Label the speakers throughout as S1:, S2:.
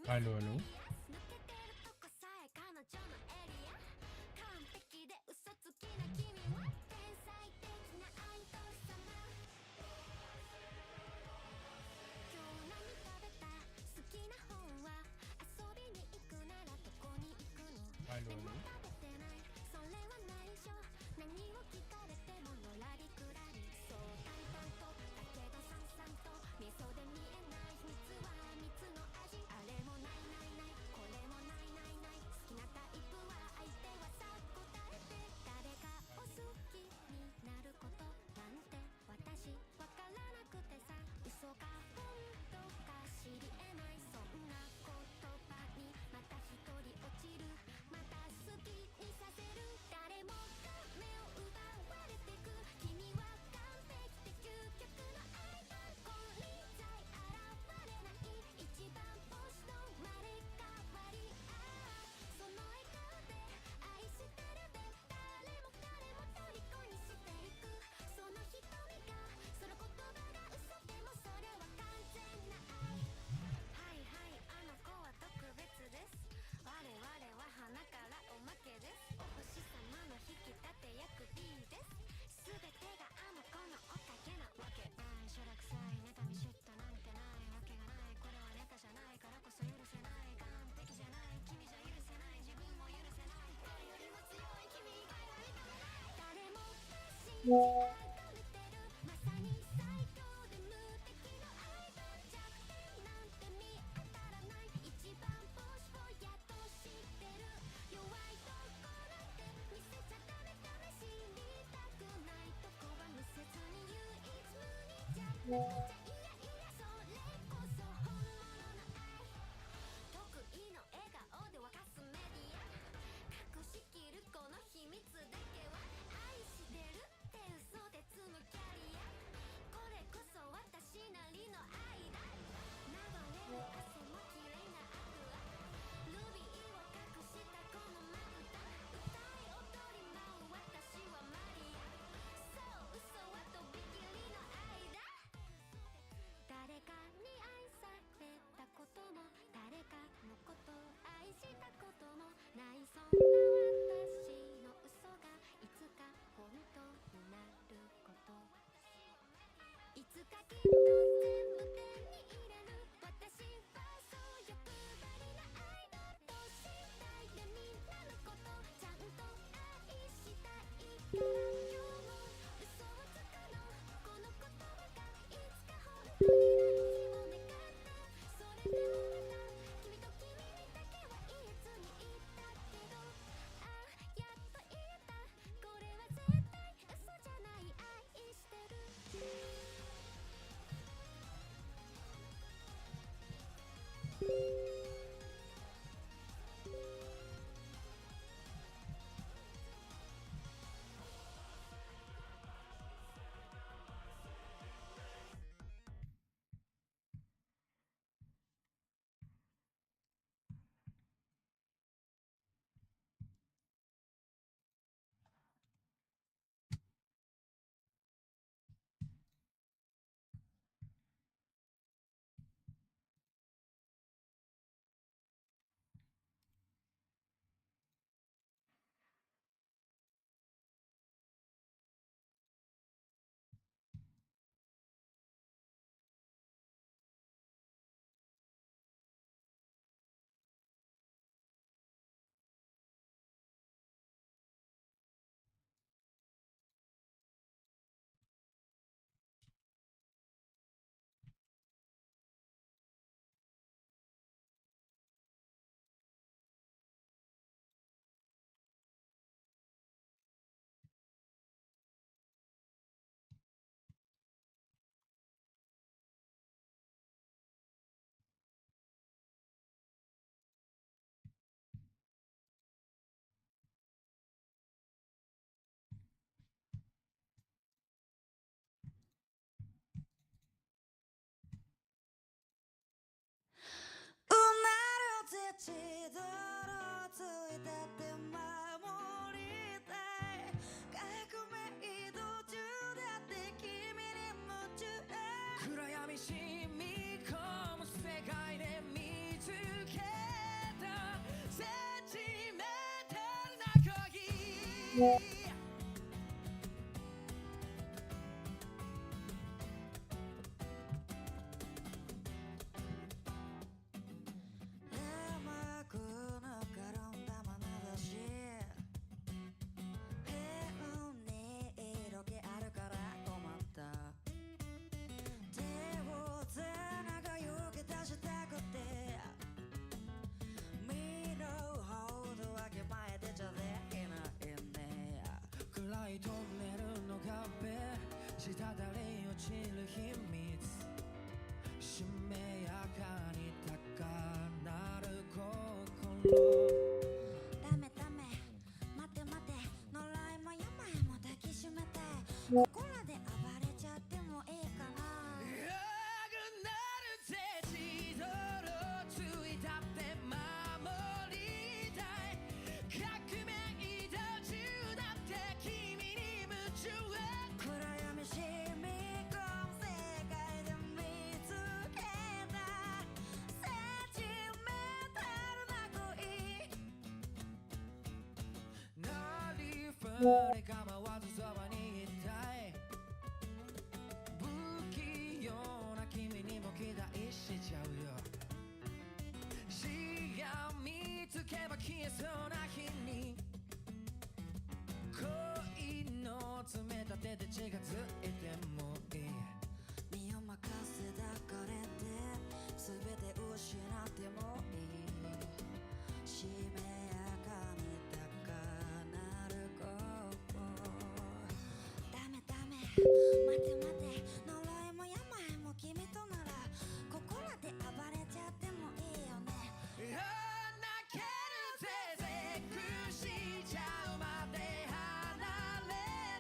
S1: Aló, aló. Aló, aló.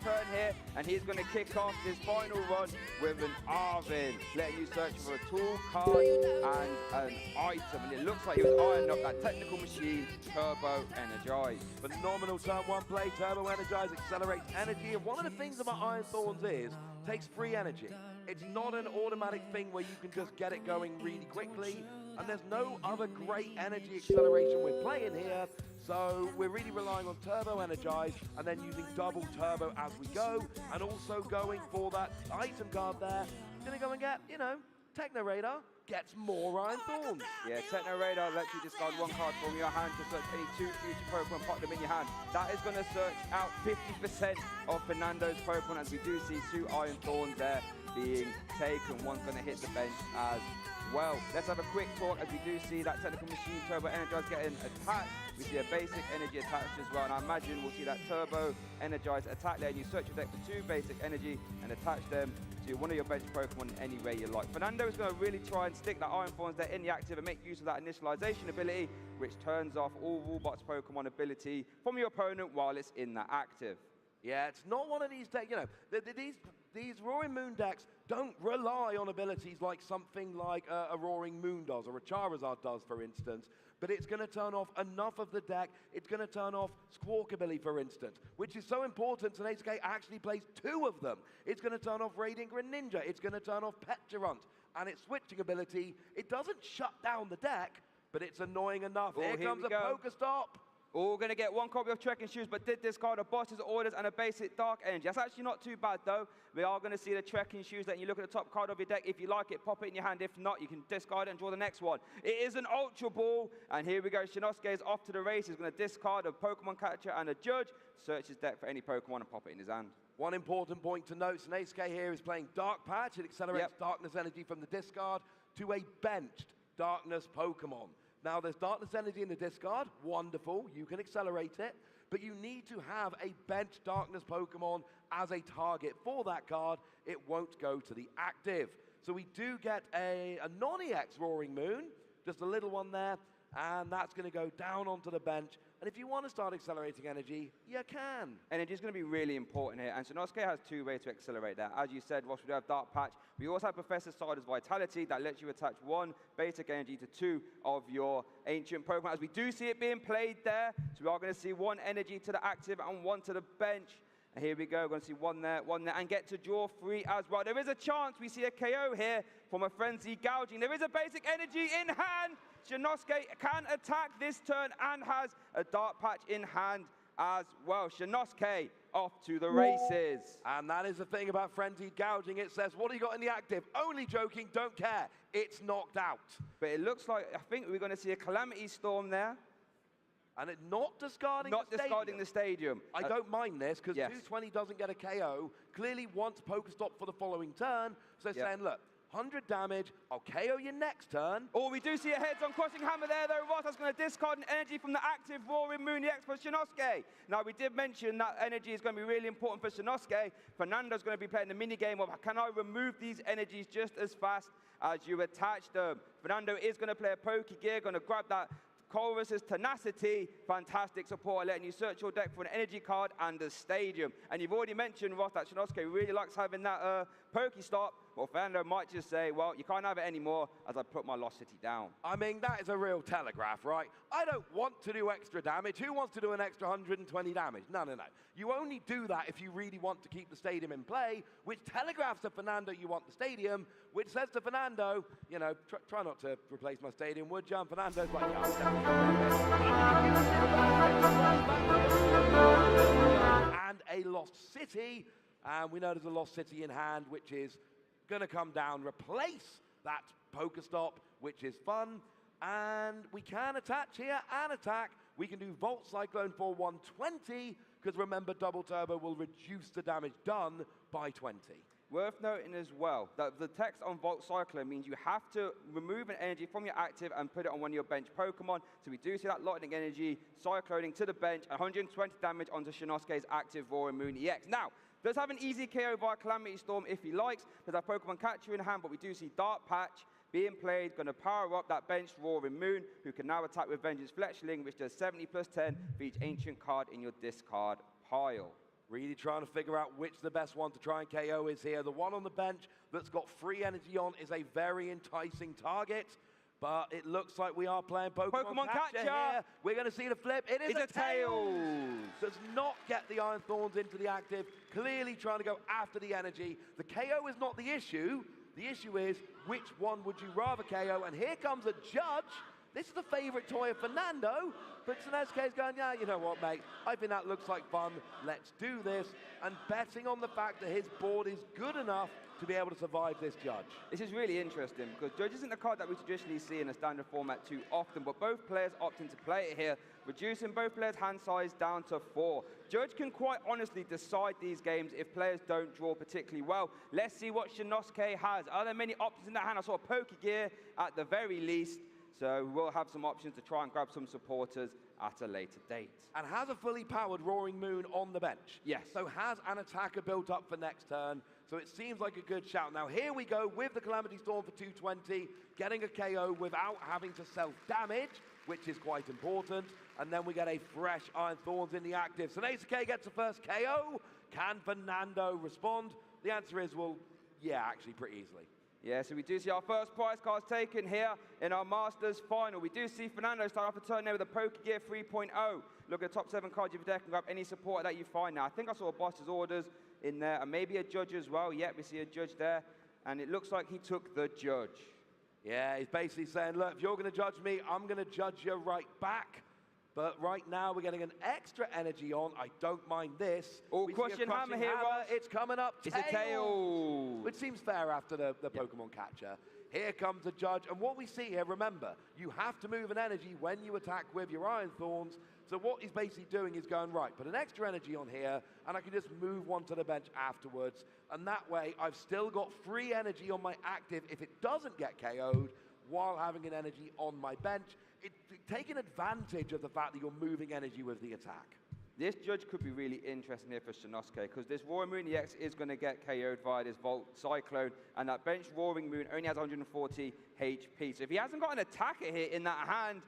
S2: Turn here, and he's going to kick off his final run with an Arvin, letting you search for a tool, card, and an item. And it looks like he was ironing up that technical machine, Turbo Energize.
S3: Phenomenal turn one play, Turbo Energize, accelerates energy. And one of the things about Iron Thorns is, takes free energy. It's not an automatic thing where you can just get it going really quickly. And there's no other great energy acceleration we're playing here. So we're really relying on Turbo Energize and then using double turbo as we go, and also going for that item card there. Gonna go and get, you know, Techno Radar gets more Iron Thorns.
S2: Yeah, Techno Radar lets you discard one card from your hand to search any two future Pokemon, pop them in your hand. That is going to search out 50% of Fernando's Pokemon, as we do see two Iron Thorns there being taken. One's going to hit the bench as well. Let's have a quick talk, as we do see that technical machine Turbo Energize getting attached. We see a basic energy attached as well, and I imagine we'll see that Turbo Energize attack there, and you search your deck for two basic energy and attach them to one of your bench Pokemon any way you like. Fernando is going to really try and stick that Iron Thorns there in the active and make use of that initialization ability, which turns off all Wallbox Pokemon ability from your opponent while it's in that active.
S3: Yeah, it's not one of these decks, you know, these Roaring Moon decks don't rely on abilities like something like a Roaring Moon does, or a Charizard does, for instance, but it's going to turn off enough of the deck. It's going to turn off Squawkabilly, for instance, which is so important. So SK actually plays two of them. It's going to turn off Radiant Greninja. It's going to turn off Petulant, and its switching ability, it doesn't shut down the deck, but it's annoying enough. Here comes a Pokestop.
S2: All going to get one copy of Trekking Shoes, but did discard a Boss's Orders and a basic Dark Energy. That's actually not too bad, though. We are going to see the Trekking Shoes. Then you look at the top card of your deck. If you like it, pop it in your hand. If not, you can discard it and draw the next one. It is an Ultra Ball, and here we go. Shinosuke is off to the race. He's going to discard a Pokemon Catcher and a Judge, search his deck for any Pokemon and pop it in his hand.
S3: One important point to note, Snake here is playing Dark Patch. It accelerates Darkness Energy from the discard to a benched Darkness Pokemon. Now, there's Darkness Energy in the discard. Wonderful. You can accelerate it. But you need to have a bench Darkness Pokemon as a target for that card. It won't go to the active. So we do get a non-EX Roaring Moon, just a little one there, and that's going to go down onto the bench. And if you want to start accelerating energy, you can.
S2: Energy is going to be really important here. And Shinosuke has two ways to accelerate that. As you said, Ross, we do have Dark Patch. We also have Professor Cider's Vitality that lets you attach one basic energy to two of your ancient Pokemon. As we do see it being played there, so we are going to see one energy to the active and one to the bench. And here we go, we're going to see one there, and get to draw three as well. There is a chance we see a KO here from a Frenzy Gouging. There is a basic energy in hand. Shinosuke can attack this turn and has a Dark Patch in hand. as well. Shinosuke off to the races.
S3: And that is the thing about frenzied gouging. It says, what do you got in the active? Only joking, don't care. It's knocked out.
S2: But it looks like, I think we're going to see a Calamity Storm there.
S3: And it not discarding
S2: the stadium.
S3: I don't mind this, because
S2: yes.
S3: 220 doesn't get a KO. Clearly wants Pokestop for the following turn. So saying, look, 100 damage, I'll KO you next turn.
S2: Oh, we do see a heads-on crossing hammer there, though. Ross, that's going to discard an energy from the active Roaring Moon EX for Shinosuke. Now, we did mention that energy is going to be really important for Shinosuke. Fernando's going to be playing the mini-game of, can I remove these energies just as fast as you attach them? Fernando is going to play a Pokegear, going to grab that Chorus's Tenacity, fantastic support, letting you search your deck for an energy card and a stadium. And you've already mentioned, Ross, that Shinosuke really likes having that Pokestop. Well, Fernando might just say, well, you can't have it anymore as I put my Lost City down.
S3: I mean, that is a real telegraph, right? I don't want to do extra damage. Who wants to do an extra 120 damage? No, no, no. You only do that if you really want to keep the stadium in play, which telegraphs to Fernando you want the stadium, which says to Fernando, you know, try not to replace my stadium, would you? And Fernando's like, yeah, and a Lost City. And we know there's a Lost City in hand, which is going to come down, replace that Pokestop, which is fun. And we can attach here and attack. We can do Volt Cyclone for 120, because remember, Double Turbo will reduce the damage done by 20.
S2: Worth noting as well that the text on Volt Cyclone means you have to remove an energy from your active and put it on one of your bench Pokemon. So we do see that lightning energy cycloning to the bench, 120 damage onto Shinosuke's active Roaring Moon EX. Now, does have an easy KO via Calamity Storm if he likes. Does have Pokemon Catcher in hand, but we do see Dark Patch being played, going to power up that bench Roaring Moon, who can now attack with Vengeance Fletchling, which does 70 plus 10 for each ancient card in your discard pile.
S3: Really trying to figure out which the best one to try and KO is here. The one on the bench that's got free energy on is a very enticing target. But it looks like we are playing Pokemon Catcher here. We're going to see the flip. It is a Tails. Does not get the Iron Thorns into the active. Clearly trying to go after the energy. The KO is not the issue. The issue is, which one would you rather KO? And here comes a Judge. This is the favorite toy of Fernando. But Shinosuke is going, yeah, you know what, mate? I think that looks like fun. Let's do this. And betting on the fact that his board is good enough to be able to survive this Judge.
S2: This is really interesting because Judge isn't a card that we traditionally see in a standard format too often, but both players opting to play it here, reducing both players' hand size down to 4. Judge can quite honestly decide these games if players don't draw particularly well. Let's see what Shinosuke has. Are there many options in that hand? I saw a Pokegear at the very least, so we'll have some options to try and grab some supporters at a later date.
S3: And has a fully powered Roaring Moon on the bench.
S2: Yes.
S3: So has an attacker built up for next turn. So it seems like a good shout. Now here we go with the Calamity Storm for 220, getting a KO without having to self-damage, which is quite important. And then we get a fresh Iron Thorns in the active. So Neisuke gets the first KO. Can Fernando respond? The answer is, well, yeah, actually pretty easily.
S2: Yeah, so we do see our first prize cards taken here in our Masters final. We do see Fernando start off a turn there with a Pokegear 3.0. Look at the top 7 cards of your deck and grab any support that you find now. I think I saw a Boss's Orders in there, and maybe a Judge as well. Yeah, we see a Judge there, and it looks like he took the Judge.
S3: Yeah, he's basically saying, look, if you're going to judge me, I'm going to judge you right back. But right now, we're getting an extra energy on. I don't mind this.
S2: Oh, Crushing Hammer here, Ross.
S3: It's coming up.
S2: It's a tail.
S3: Which seems fair after the Pokemon Catcher. Here comes the Judge. And what we see here, remember, you have to move an energy when you attack with your Iron Thorns. So what he's basically doing is going, right, put an extra energy on here, and I can just move one to the bench afterwards. And that way, I've still got free energy on my active if it doesn't get KO'd, while having an energy on my bench. Taking advantage of the fact that you're moving energy with the attack.
S2: This Judge could be really interesting here for Shinosuke, because this Roaring Moon EX is going to get KO'd via this Volt Cyclone, and that bench Roaring Moon only has 140 HP. So if he hasn't got an attacker here in that hand,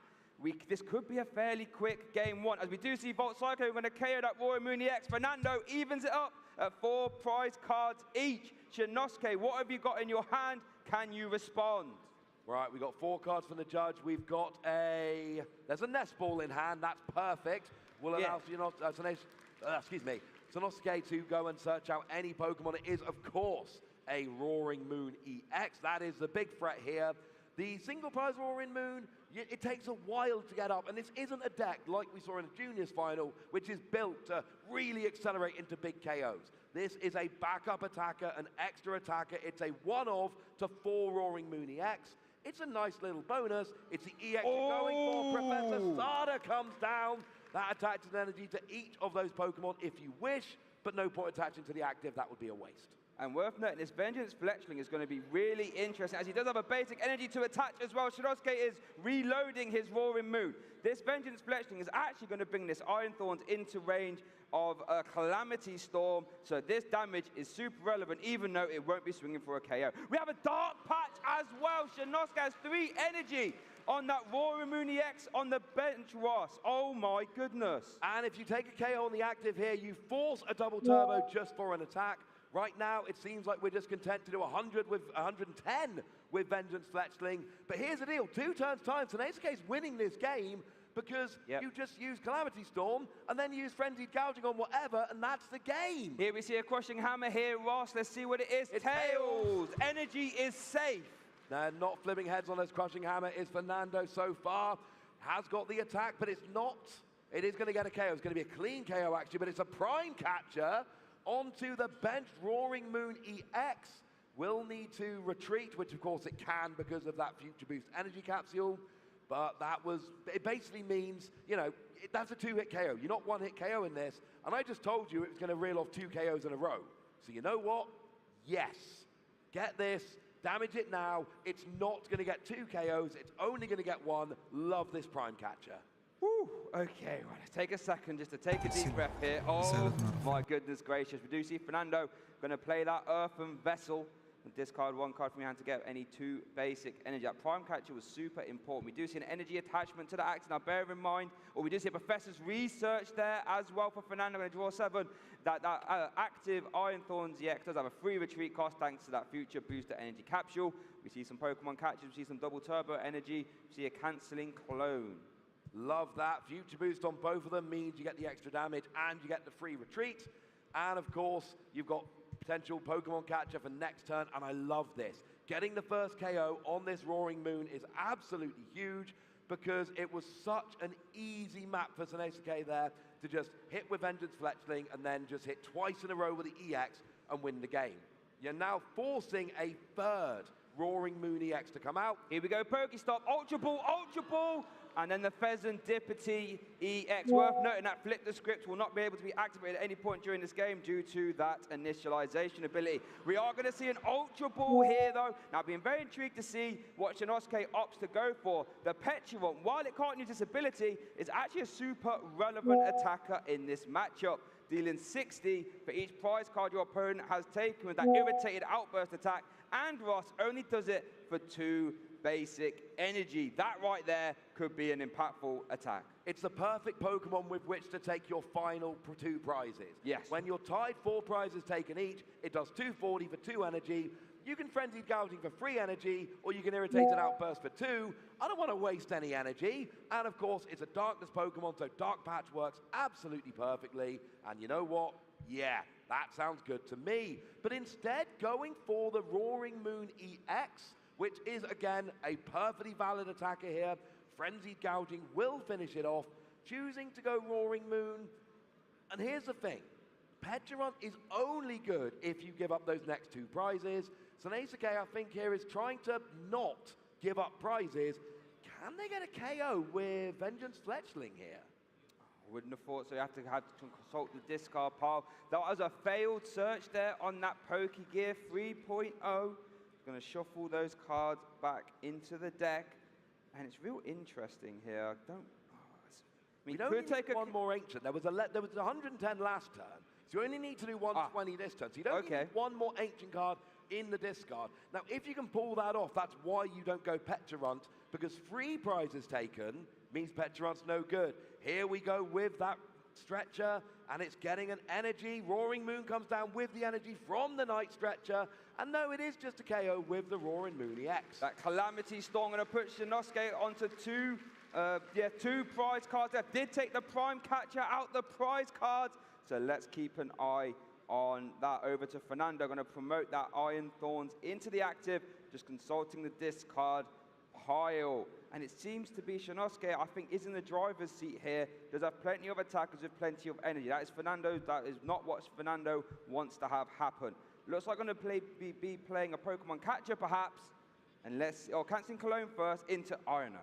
S2: this could be a fairly quick game 1. As we do see Volt Cyclone, we're going to KO that Roaring Moon EX. Fernando evens it up at 4 prize cards each. Shinosuke, what have you got in your hand? Can you respond?
S3: Right, we've got 4 cards from the Judge. We've got there's a Nest Ball in hand. That's perfect. Will allow Shinosuke to go and search out any Pokemon. It is, of course, a Roaring Moon EX. That is the big threat here. The single prize Roaring Moon, it takes a while to get up, and this isn't a deck like we saw in the Juniors final, which is built to really accelerate into big KOs. This is a backup attacker, an extra attacker. It's a 1 of to 4 Roaring Moon EX. It's a nice little bonus. It's the EX you're going for. Professor Sada comes down. That attaches energy to each of those Pokemon if you wish, but no point attaching to the active. That would be a waste.
S2: And worth noting, this Vengeance Fletchling is going to be really interesting, as he does have a basic energy to attach as well. Shinosuke is reloading his Roaring Moon. This Vengeance Fletchling is actually going to bring this Iron Thorns into range of a Calamity Storm, so this damage is super relevant, even though it won't be swinging for a KO. We have a Dark Patch as well. Shinosuke has 3 energy on that Roaring Moon EX on the bench, Ross. Oh my goodness.
S3: And if you take a KO on the active here, you force a double turbo just for an attack. Right now, it seems like we're just content to do 100 with 110 with Vengeance Fletchling. But here's the deal. 2 turns time, so Nezuke's winning this game because you just use Calamity Storm and then use Frenzied Gouging on whatever, and that's the game.
S2: Here we see a Crushing Hammer here, Ross. Let's see what it is.
S3: It's
S2: Tails. Energy is safe.
S3: Now, not flipping heads on this Crushing Hammer is Fernando so far. Has got the attack, but it's not. It is going to get a KO. It's going to be a clean KO, actually, but it's a Prime Catcher onto the bench. Roaring Moon EX will need to retreat, which of course it can because of that Future Boost energy capsule. But it basically means, you know, that's a 2-hit KO. You're not 1-hit KO in this. And I just told you it was going to reel off 2 KOs in a row. So you know what? Yes. Get this. Damage it now. It's not going to get 2 KOs. It's only going to get 1. Love this Prime Catcher.
S2: Woo. Okay, well, let's take a second just to take a deep breath here. Oh, my goodness gracious. We do see Fernando going to play that Earthen Vessel and discard 1 card from your hand to get any 2 basic energy. That Prime Catcher was super important. We do see an energy attachment to the axe. Now, bear in mind, or we do see a Professor's Research there as well for Fernando. Going to draw 7. That active Iron Thorns EX does have a free retreat cost thanks to that Future Booster energy capsule. We see some Pokemon catches. We see some double turbo energy. We see a cancelling clone.
S3: Love that. Future Boost on both of them means you get the extra damage and you get the free retreat. And of course, you've got potential Pokemon catcher for next turn, and I love this. Getting the first KO on this Roaring Moon is absolutely huge because it was such an easy map for Nezuke there to just hit with Vengeance Fletchling and then just hit twice in a row with the EX and win the game. You're now forcing a 3rd Roaring Moon EX to come out.
S2: Here we go, Pokestop, Ultra Ball, Ultra Ball! And then the Pheasantipity EX. Worth noting that Flip the Script will not be able to be activated at any point during this game due to that initialization ability. We are going to see an Ultra Ball here, though. Now, I've been very intrigued to see what Shinosuke opts to go for. The Petulant, while it can't use this ability, is actually a super relevant attacker in this matchup, dealing 60 for each prize card your opponent has taken with that irritated outburst attack. And Ross only does it for 2 basic energy. That right there could be an impactful attack.
S3: It's the perfect Pokemon with which to take your final 2 prizes.
S2: Yes.
S3: When you're tied 4 prizes taken each, it does 240 for 2 energy. You can Frenzied Gouging for 3 energy, or you can Irritated Outburst for 2. I don't want to waste any energy. And of course, it's a Darkness Pokemon, so Dark Patch works absolutely perfectly. And you know what? Yeah, that sounds good to me. But instead, going for the Roaring Moon EX, which is, again, a perfectly valid attacker here. Frenzied Gouging will finish it off, choosing to go Roaring Moon. And here's the thing. Petulant is only good if you give up those next 2 prizes. So Nezuke, I think, here is trying to not give up prizes. Can they get a KO with Vengeance Fletchling here?
S2: I wouldn't have thought so. You have to consult the discard pile. That was a failed search there on that Pokegear 3.0. Going to shuffle those cards back into the deck, and it's real interesting here.
S3: We don't need one more ancient. There was 110 last turn, so you only need to do 120 this turn. So you don't need one more ancient card in the discard. Now, if you can pull that off, that's why you don't go Petulant, because 3 prizes taken means Petulant's no good. Here we go with that Stretcher, and it's getting an energy. Roaring Moon comes down with the energy from the Night Stretcher, and no, it is just a KO with the Roaring Moon EX.
S2: That Calamity Storm going to put Shinosuke onto 2 prize cards left. Did take the Prime Catcher out the prize cards, so let's keep an eye on that. Over to Fernando, going to promote that Iron Thorns into the active, just consulting the discard pile. And it seems to be Shinosuke, I think, is in the driver's seat here. Does have plenty of attackers with plenty of energy. That is Fernando. That is not what Fernando wants to have happen. Looks like I'm going to be playing a Pokemon catcher, perhaps. And canceling Cologne first into Iona.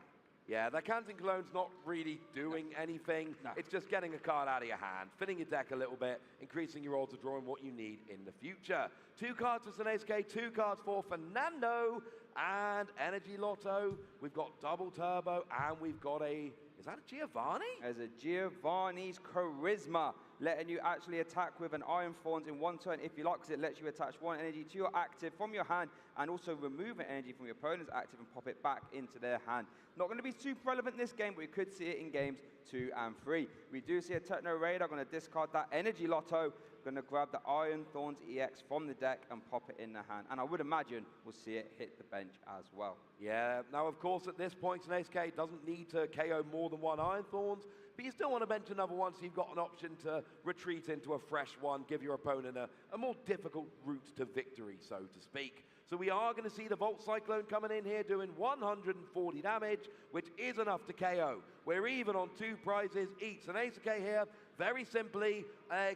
S3: Yeah, that Canton Cologne's not really doing anything.
S2: No.
S3: It's just getting a card out of your hand, filling your deck a little bit, increasing your odds of drawing what you need in the future. 2 cards for Tsuneiske, 2 cards for Fernando, and Energy Lotto. We've got Double Turbo, and we've got is that a Giovanni?
S2: There's a Giovanni's Charisma, letting you actually attack with an Iron Thorns in 1 turn if you like, because it lets you attach 1 energy to your active from your hand and also remove an energy from your opponent's active and pop it back into their hand. Not going to be super relevant in this game, but we could see it in games 2 and 3. We do see a Techno Raider. Going to discard that Energy Lotto. Going to grab the Iron Thorns EX from the deck and pop it in the hand. And I would imagine we'll see it hit the bench as well.
S3: Yeah, now of course at this point, Tsuneiske doesn't need to KO more than 1 Iron Thorns, but you still want to bench another one, so you've got an option to retreat into a fresh one, give your opponent a more difficult route to victory, so to speak. So we are going to see the Volt Cyclone coming in here doing 140 damage, which is enough to KO. We're even on 2 prizes each. And Tsuneiske here, very simply, a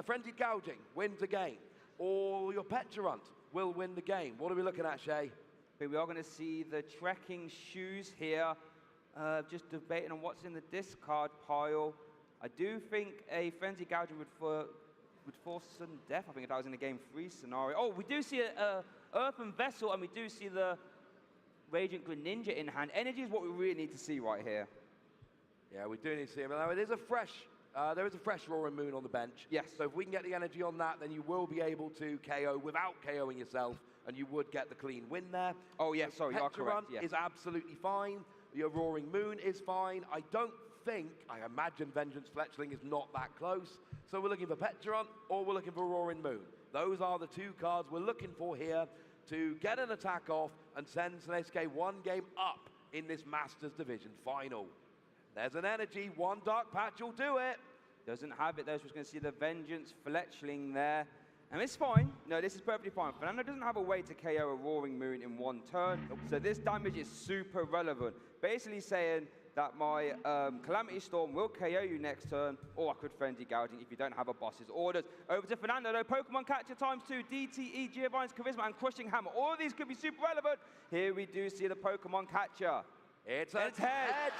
S3: Frenzied Gouging wins a game. Or your Petulant will win the game. What are we looking at, Shay?
S2: We are going to see the Trekking Shoes here. Just debating on what's in the discard pile. I do think a Frenzied Gouging would force sudden death, I think, if that was in a game 3 scenario. Oh, we do see a Earthen Vessel, and we do see the Radiant Greninja in hand. Energy is what we really need to see right here.
S3: Yeah, we do need to see him. Now, it is there is a fresh Roaring Moon on the bench.
S2: Yes.
S3: So if we can get the energy on that, then you will be able to KO without KOing yourself, and you would get the clean win there.
S2: Oh, yeah, sorry, you are correct.
S3: Petulant is absolutely fine. Your Roaring Moon is fine. I imagine Vengeance Fletchling is not that close. So we're looking for Petulant or we're looking for Roaring Moon. Those are the 2 cards we're looking for here to get an attack off and send Tsuneiske 1 game up in this Masters Division final. There's an energy, 1 Dark Patch will do it.
S2: Doesn't have it though, so we're going to see the Vengeance Fletchling there. And it's fine. No, this is perfectly fine. Fernando doesn't have a way to KO a Roaring Moon in 1 turn, so this damage is super relevant. Basically saying that my Calamity Storm will KO you next turn, or I could Frenzy Gouging if you don't have a boss's orders. Over to Fernando, though. Pokemon Catcher ×2, DTE, Giovanni's Charisma, and Crushing Hammer. All of these could be super relevant. Here we do see the Pokemon Catcher.
S3: It's a head.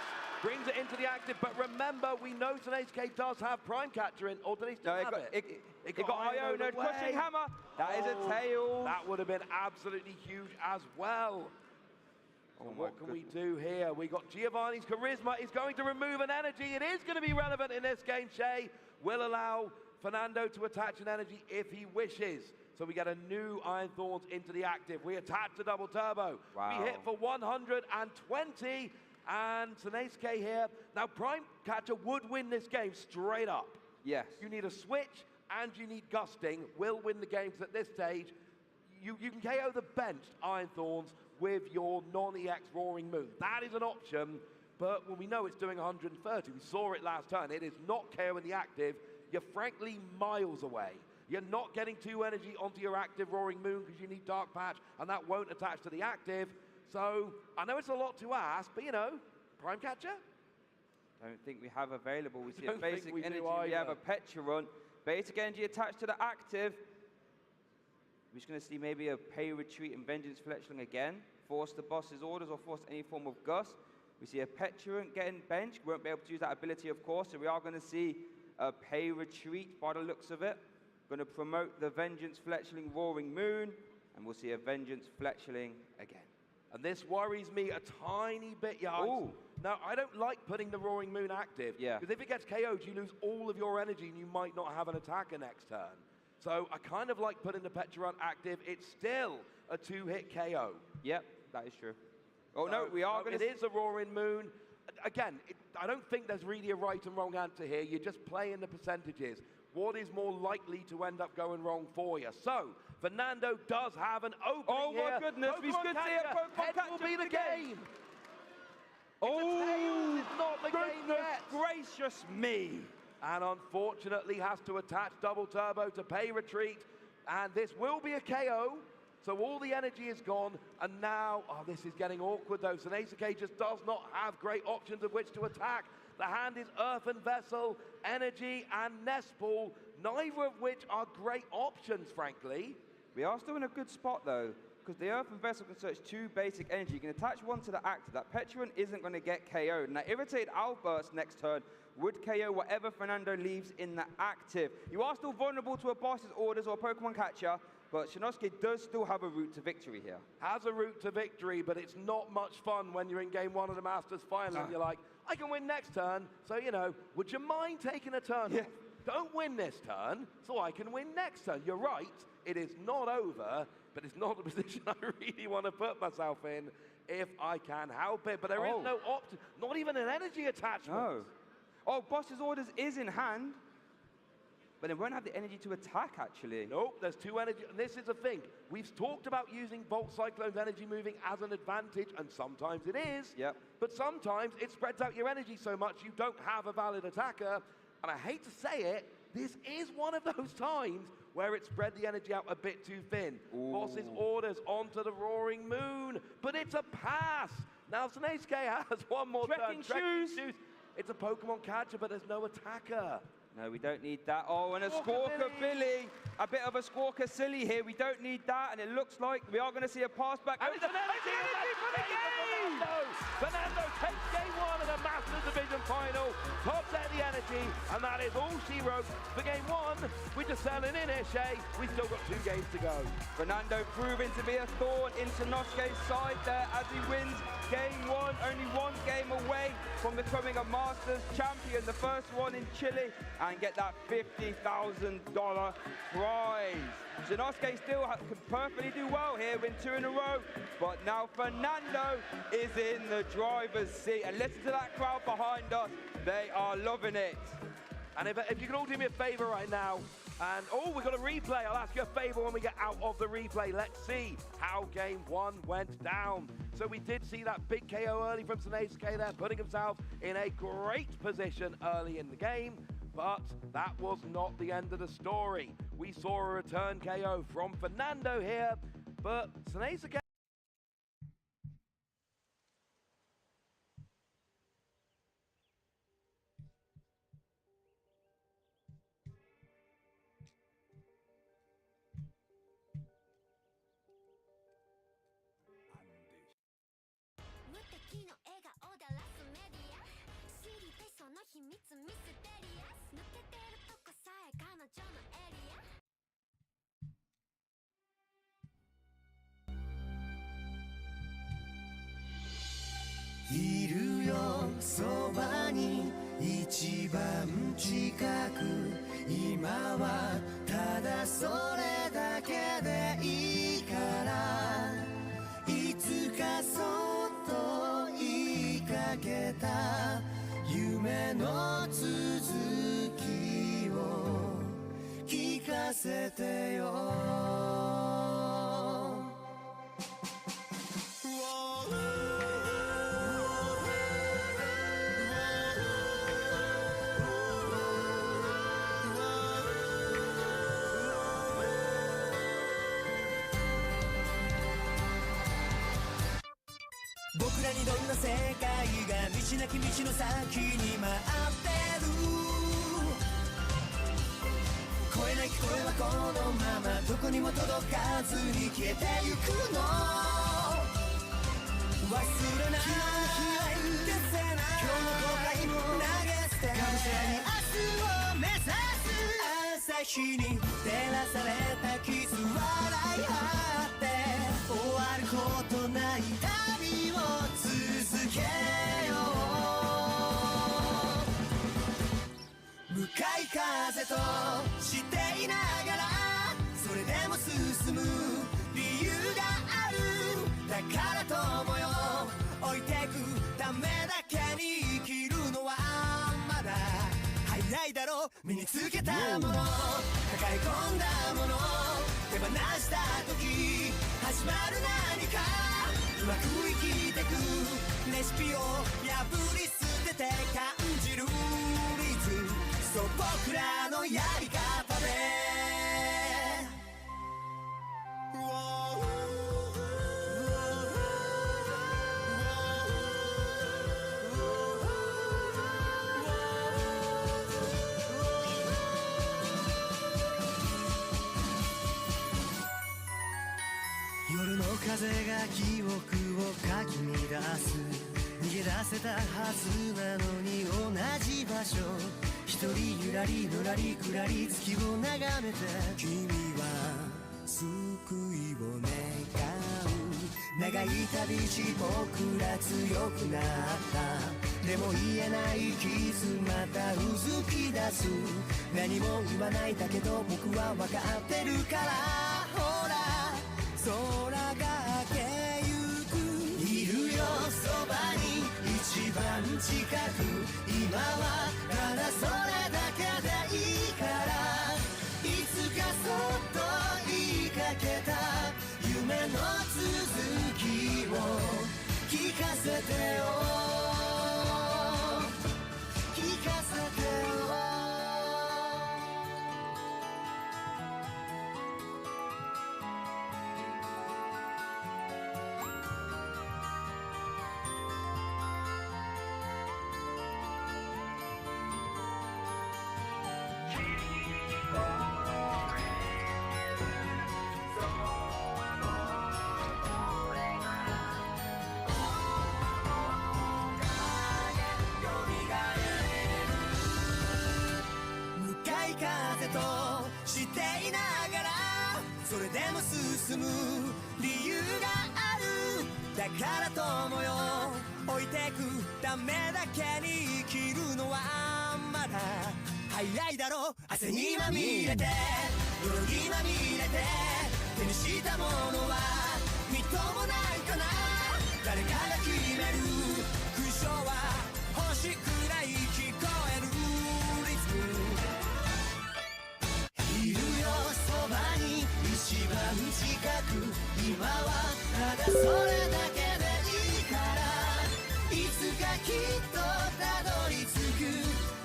S3: Brings it into the active, but remember, we know Tsuneiske does have Prime Catcher in, or did he still have it?
S2: It got Iona, Crushing Hammer. That is a tail.
S3: That would have been absolutely huge as well. So what can we do here? We got Giovanni's Charisma is going to remove an energy. It is going to be relevant in this game. Shay will allow Fernando to attach an energy if he wishes. So we get a new Iron Thorns into the active. We attach the Double Turbo.
S2: Wow.
S3: We hit for 120. And Tsuneiske here. Now, Prime Catcher would win this game straight up.
S2: Yes.
S3: You need a switch and you need Gusting. Will win the games at this stage. You can KO the benched Iron Thorns with your non-EX Roaring Moon. That is an option, but when we know it's doing 130, we saw it last turn, it is not KOing the active. You're frankly miles away. You're not getting 2 energy onto your active Roaring Moon because you need Dark Patch, and that won't attach to the active. So, I know it's a lot to ask, but you know, Prime Catcher?
S2: Don't think we have available. We see a basic energy, we
S3: either.
S2: have a Petulant. Basic energy attached to the active. We're just going to see maybe a Pay Retreat and Vengeance Fletchling again. Force the boss's orders or force any form of Gust. We see a Petulant getting benched. Won't be able to use that ability, of course, so we are going to see a Pay Retreat by the looks of it. Going to promote the Vengeance Fletchling Roaring Moon, and we'll see a Vengeance Fletchling again.
S3: And this worries me a tiny bit, Yards. Now, I don't like putting the Roaring Moon active.
S2: Yeah.
S3: Because if it gets KO'd, you lose all of your energy and you might not have an attacker next turn. So I kind of like putting the Petulant active. It's still a 2-hit KO.
S2: Yep, that is true. Oh, no, we are going to...
S3: It is a Roaring Moon. Again, I don't think there's really a right and wrong answer here. You're just playing the percentages. What is more likely to end up going wrong for you? So, Fernando does have an opening here.
S2: Oh, my goodness. We could see a Pokemon Catcher
S3: will be the game.
S2: Oh,
S3: it's not the game yet.
S2: Gracious me.
S3: And unfortunately has to attach Double Turbo to Pay Retreat. And this will be a KO. So all the energy is gone, and now, oh, this is getting awkward though. So SECRETO just does not have great options of which to attack. The hand is Earthen Vessel, Energy, and Nest Ball, neither of which are great options, frankly.
S2: We are still in a good spot though, because the Earthen Vessel can search 2 basic energy. You can attach 1 to the active. That Petulant isn't going to get KO'd. And that Irritated Outburst next turn would KO whatever Fernando leaves in the active. You are still vulnerable to a boss's orders or a Pokemon catcher, but Shinosuke does still have a route to victory here.
S3: Has a route to victory, but it's not much fun when you're in game 1 of the Masters final and you're like, I can win next turn, so, you know, would you mind taking a turn?
S2: Yeah.
S3: Don't win this turn, so I can win next turn. You're right, it is not over, but it's not a position I really want to put myself in if I can help it. But there is no option, not even an energy attachment.
S2: No. Oh, boss's orders is in hand, but it won't have the energy to attack, actually.
S3: Nope, there's 2 energy, and this is the thing. We've talked about using Volt Cyclone's energy moving as an advantage, and sometimes it is, but sometimes it spreads out your energy so much you don't have a valid attacker, and I hate to say it, this is one of those times where it spread the energy out a bit too thin. Boss's orders onto the Roaring Moon, but it's a pass. Now, SECRETO has one more turn.
S2: Shoes.
S3: It's a Pokemon catcher, but there's no attacker.
S2: No, we don't need that. Oh, and a Squawker Billy. A bit of a Squawker Silly here. We don't need that, and it looks like we are going to see a pass back.
S3: And it's an energy for the game! Fernando takes game 1 of the Masters Division final, tops out the energy, and that is all she wrote for game 1. We're just selling in here, Shay. We've still got 2 games to go.
S2: Fernando proving to be a thorn in Shinosuke's side there as he wins game 1, only 1 game away from becoming a Masters champion, the first one in Chile, and get that $50,000 prize. Shinosuke still can perfectly do well here, win 2 in a row, but now Fernando is in the driver's seat. And listen to that crowd behind us, they are loving it.
S3: And if you can all do me a favor right now, and we've got a replay. I'll ask you a favor when we get out of the replay. Let's see how game 1 went down. So we did see that big KO early from SECRETO there, putting himself in a great position early in the game. But that was not the end of the story. We saw a return KO from Fernando here, but SECRETO
S4: いるよそばに一番近く今はただそれだけでいいからいつかそっと言いかけた夢の続きを聞かせてよ僕らにどんな世界が道なき道の先に待ってる声なき声はこのままどこにも届かずに消えてゆくの忘れない昨日の日は消せない今日の後悔も投げ捨てがむしゃらに明日を目指す朝日に照らされたキス笑い合って終わることない旅を続けよう向かい風としていながらそれでも進む理由があるだから友よ置いてくためだけに生きるのはまだ早いだろう身につけたもの抱え込んだもの手放した時始まる何かうまく生きてくレシピを破り捨てて感じるリズそう僕らのやり方で風が記憶をかき乱す逃げ出せたはずなのに同じ場所一人ゆらりのらりくらり月を眺めて君は救いを願う長い旅路僕ら強くなったでも言えない傷またうずき出す何も言わないだけど僕は分かってるからほら空が明けゆくいるよそばに一番近く今はただそれだけでいいからいつかそっと言いかけた夢の続きを聞かせてよ聞かせてよとしていながらそれでも進む理由があるだから友よ置いてくためだけに生きるのはまだ早いだろう汗にまみれて泥にまみれて手にしたものはみっともないかな誰かが決める勲章は星くらい聞こえるリズムいるよそばに一番近く今はただそれだけでいいからいつかきっとたどり着く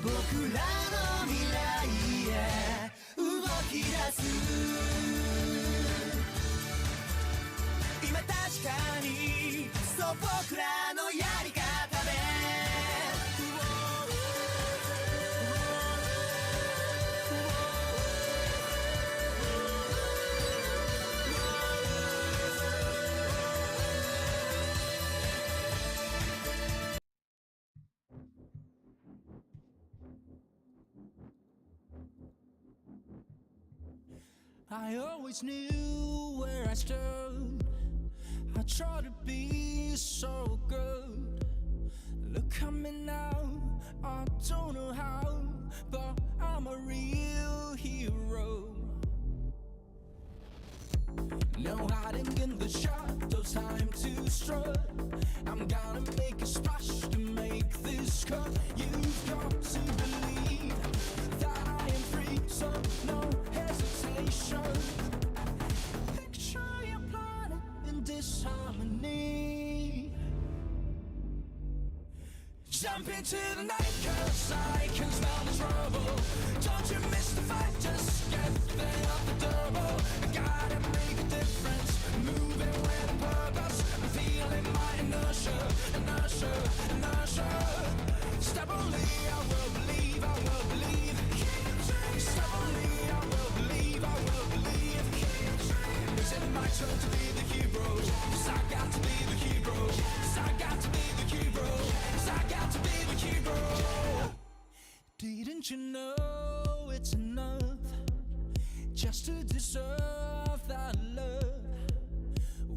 S4: 僕らの未来へ動き出す今確かにそう僕らのやり方で
S1: I always knew where I stood. I tried to be so good. Look at me now, I don't know how, but I'm a real hero. No hiding in the shadows, time to strut. I'm gonna make a splash to make this cut. You've got to believe that I am free, so no hesitation. Picture your planet in disharmony. Jump into the night, 'cause I can smell the trouble. Don't you miss the fight, just get there off the double. I gotta make a difference, moving with a purpose. I'm feeling my inertia, inertia, inertia. Stubbornly I will believe, I will believe. Stubbornly I will believe, I will believe. Is it my turn to be the hero? 'Cause I got to be the hero. 'Cause I got to be the hero. 'Cause I got to be the hero. Didn't you know it's enough just to deserve that love?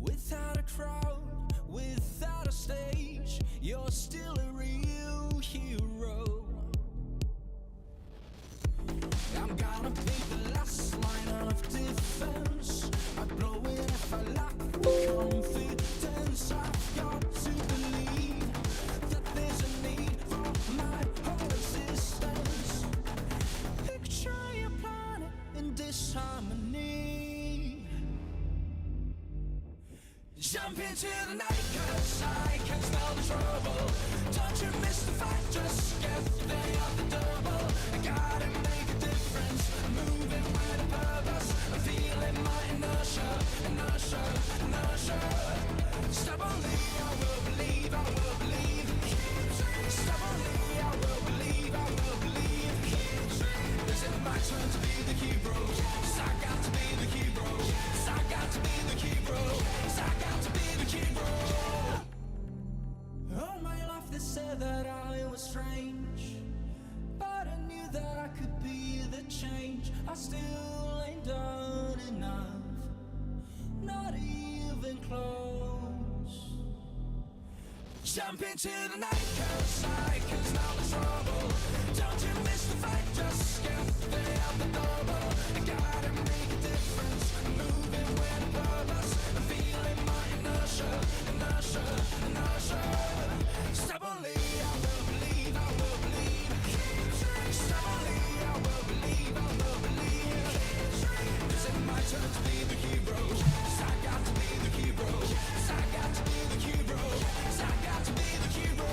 S1: Without a crowd, without a stage, you're still a real hero. I'm gonna be the last line of defense. I blow it if I lack confidence. I've got to believe that there's a need for my whole existence. Picture your planet in disharmony. Jump into the night, 'cause I can smell the trouble. Don't you miss the fight, just get there off the double. I gotta make a difference, moving with a purpose. I'm feeling my inertia, inertia, inertia. Stubbornly I will believe, I will believe. Stubbornly I will believe, I will believe. Is it my turn to be the hero? 'Cause I got to be the hero. 'Cause I got to be the hero. 'Cause I got to I was strange, but I knew that I could be the change. I still ain't done enough, not even close. Jump into the night, 'cause I can smell the trouble. Don't you miss the fight, just get there out the door. I gotta make a difference, moving with a purpose. I'm feeling my inertia, inertia, inertia. Stubbornly, I will believe, I will believe. Stubbornly, I will believe, I will believe. 'Cause it's my turn to be the hero. 'Cause I got to be the hero. 'Cause I got to be the hero. 'Cause I got to be the hero.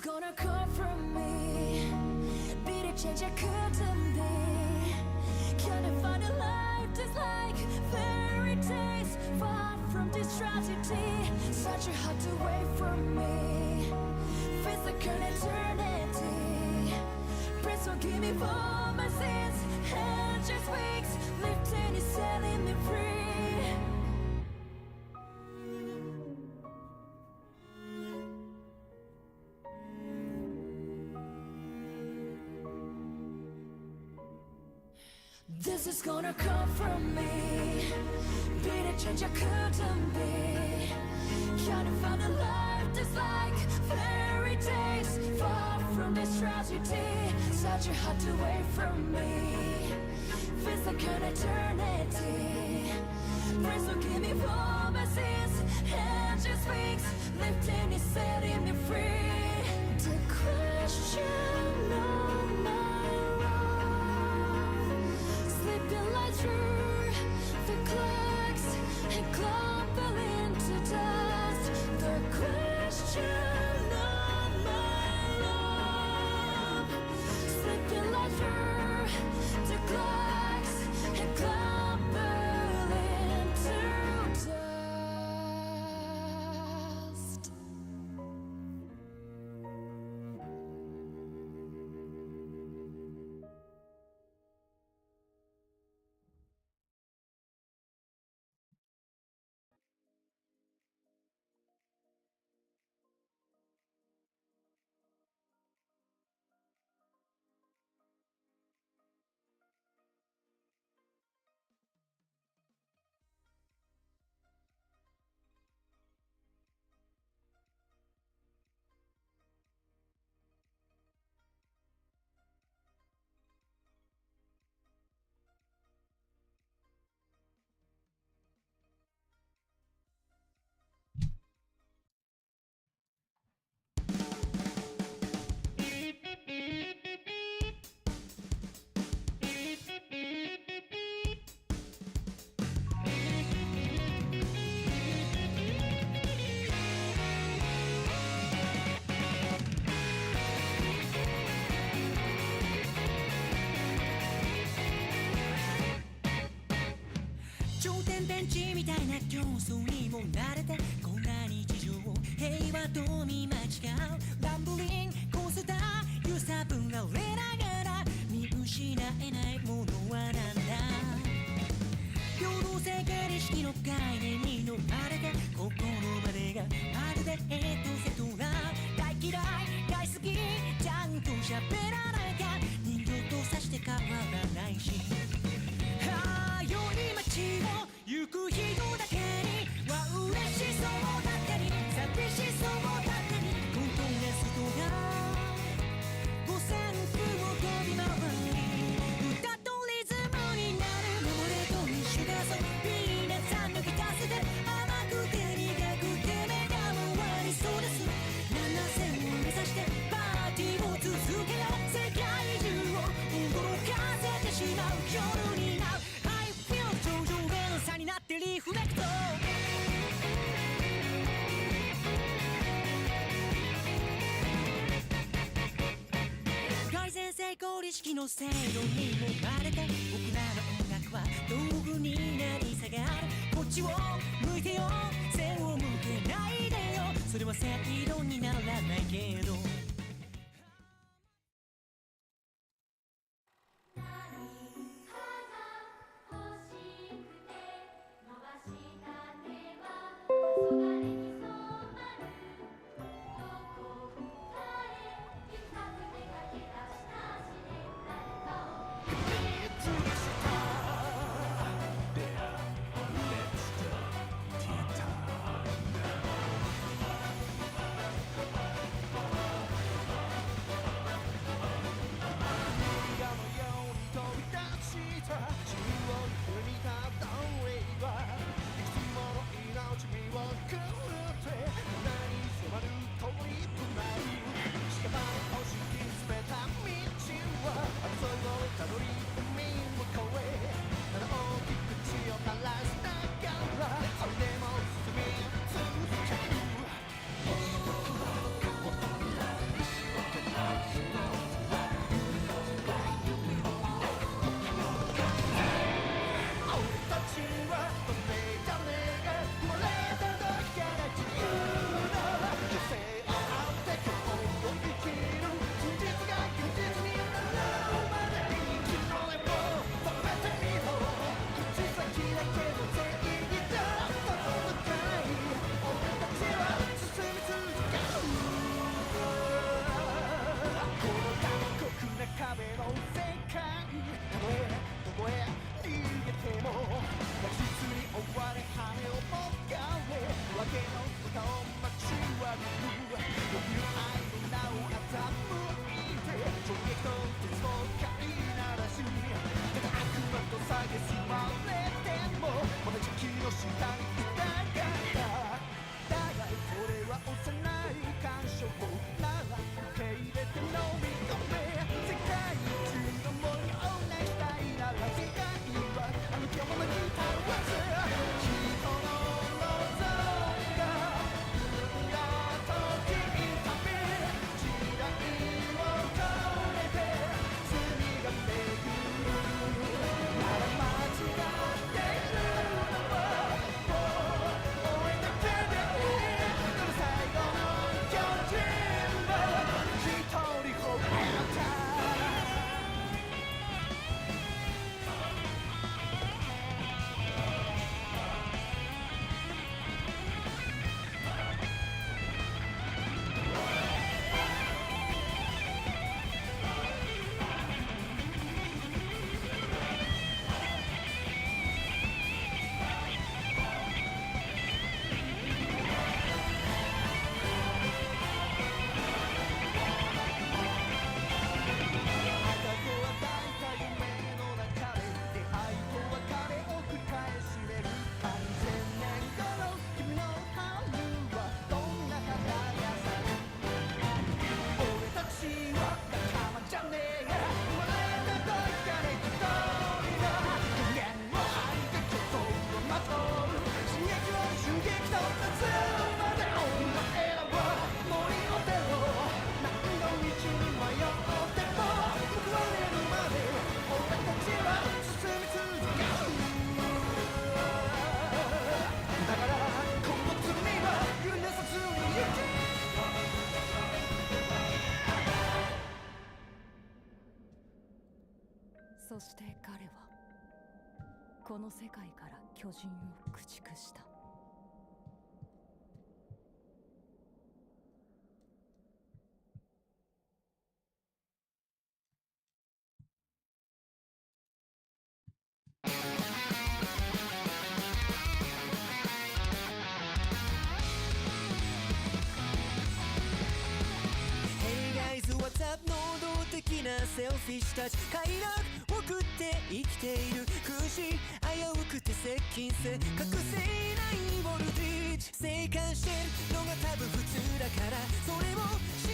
S1: gonna come from me. Be the change I couldn't be. Can't find a life just like fairy tales. Far from this tragedy. Such a heart away from me. Face like an eternity. Please forgive me for my sins. And just wings lifting is setting me free. This is gonna come from me. Be the change I couldn't be. Can't find a life that's like fairy tales. Far from this tragedy. Such a heart away from me. Feels like an eternity. Please forgive me for my sins. And just wings lifting is setting me free. The question of my love, slipping light through the cracks and crumble into dust. The question of my love, slipping light through the cracks and crumble into dust.
S4: 頂点ベンチみたいな競争にも慣れてこんな日常を平和と見間違うランブリンコースター揺さぶられながら見失えないものはなんだ平等性形式の概念に飲まれてここまでがまるでセトラ大嫌い大好きちゃんと喋らなきゃ人形とさして変わらないし良い街を行く人だけには嬉しそうだったり寂しそうだったりコントラストが五線譜を飛び回り歌とリズムになる守れと一緒だぞ皆さんのギタースで甘くて苦くて目が回りそうです7000を目指してパーティーを続けよう世界中を驚かせてしまう夜になる頂上連鎖になってリフレクト改善成功意識の制度にもまれて僕らの音楽は道具になり下がるこっちを向いてよ背を向けないでよそれは制度にならないけど
S5: そして彼はこの世界から巨人を駆逐した。
S4: WhatsApp 能動的なセルフィッシュたち快楽送って生きている空し危うくて接近性隠せないボルテージ生還してるのが多分普通だからそれも幸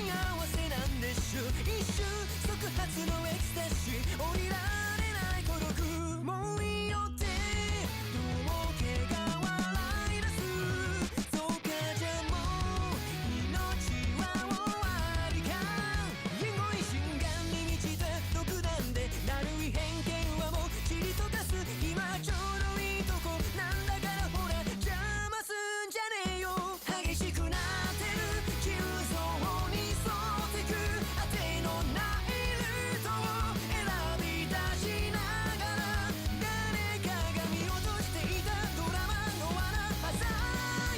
S4: せなんでしょ一瞬即発のエクスタシー降りられない孤独もういいよってどうけが笑い出すそうかじゃもう命は終わりか言語に心眼に満ちた独断でなるい偏見はもう切り溶かす今ちょうどいいとこなんだからほら邪魔すんじゃねえよ激しくなってる急増に沿ってく当てのないルートを選び出しながら誰かが見落としていたドラマの罠鮮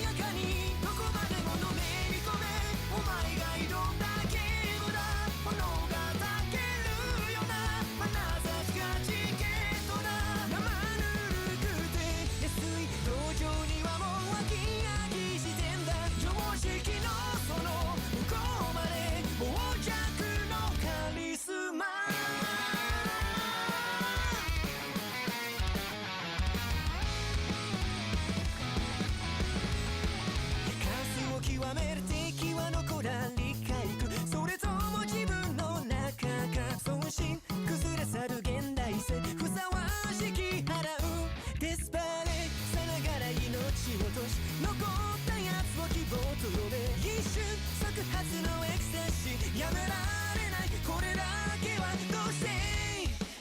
S4: やかにどこまでものめり込めお前が挑んだゲームだ炎が焚けるような眼差しがチケットだ生ぬるくて安い道場にはもう飽き飽きしてんだ常識のその向こうまで傍若のカリスマ数を極める敵は残ら理解くそれとも自分の中か損心崩れ去る現代性ふさわしき払うデスパレさながら命を落とし残ったやつを希望と呼べ一瞬即発のエクスタシーやめられないこれだけはどうして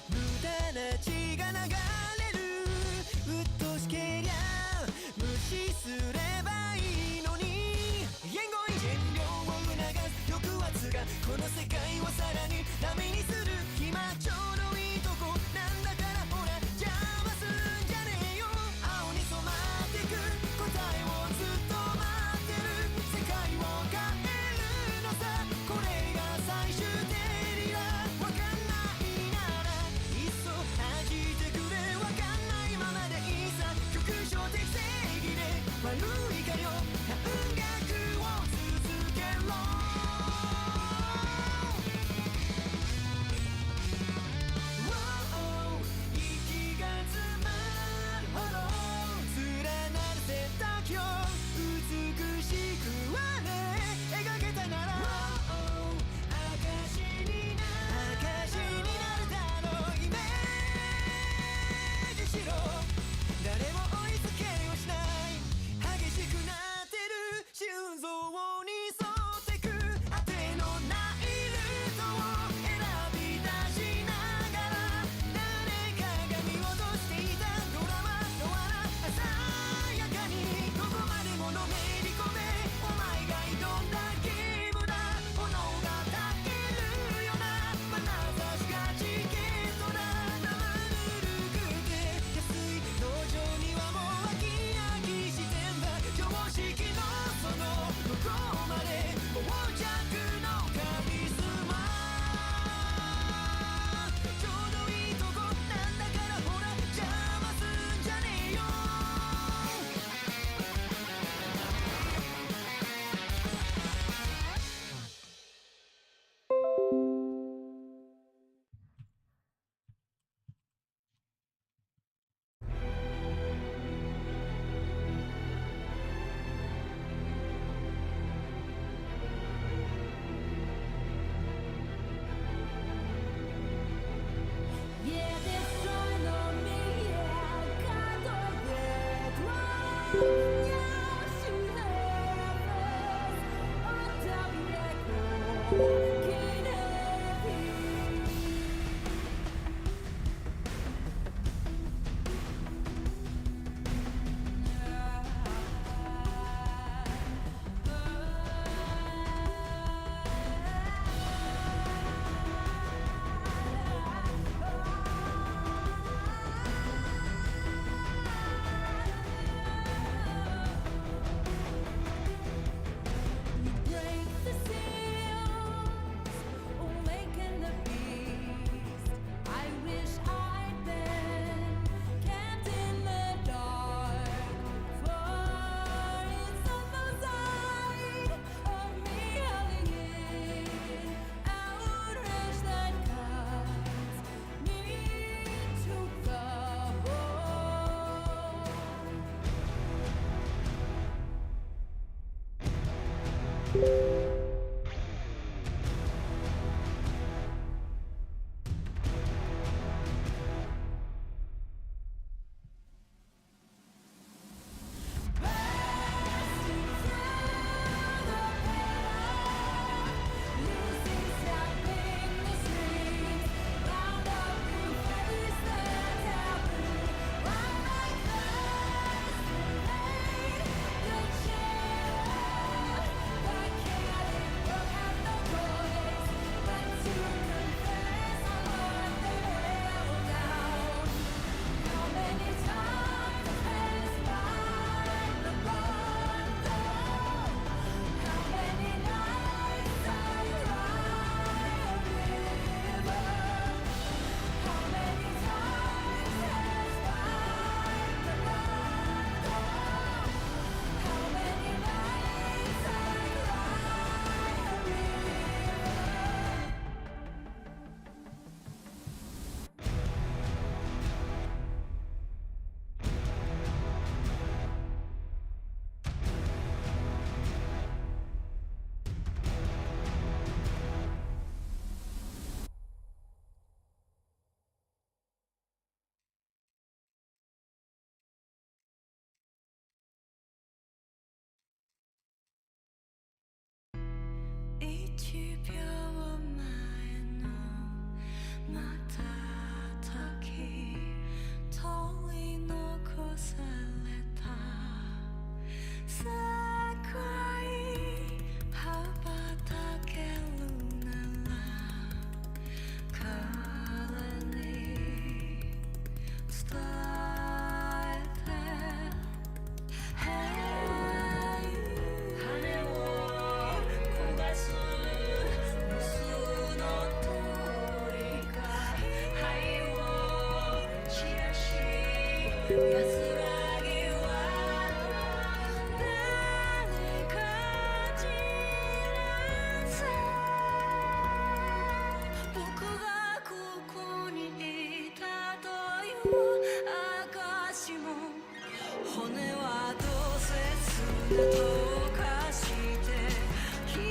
S4: 無駄な血が流れるうっとしけりゃ無視すればいいのに言語に減量を促す抑圧がこの世界をさらにダメにする今ちょうどいいとこなんだからほら邪魔すんじゃねえよ青に染まってく答えをずっと待ってる世界を変えるのさこれが最終定理だわかんないな
S5: 安らぎは何か知らず僕がここにいたという証も骨はどうせすね溶かして消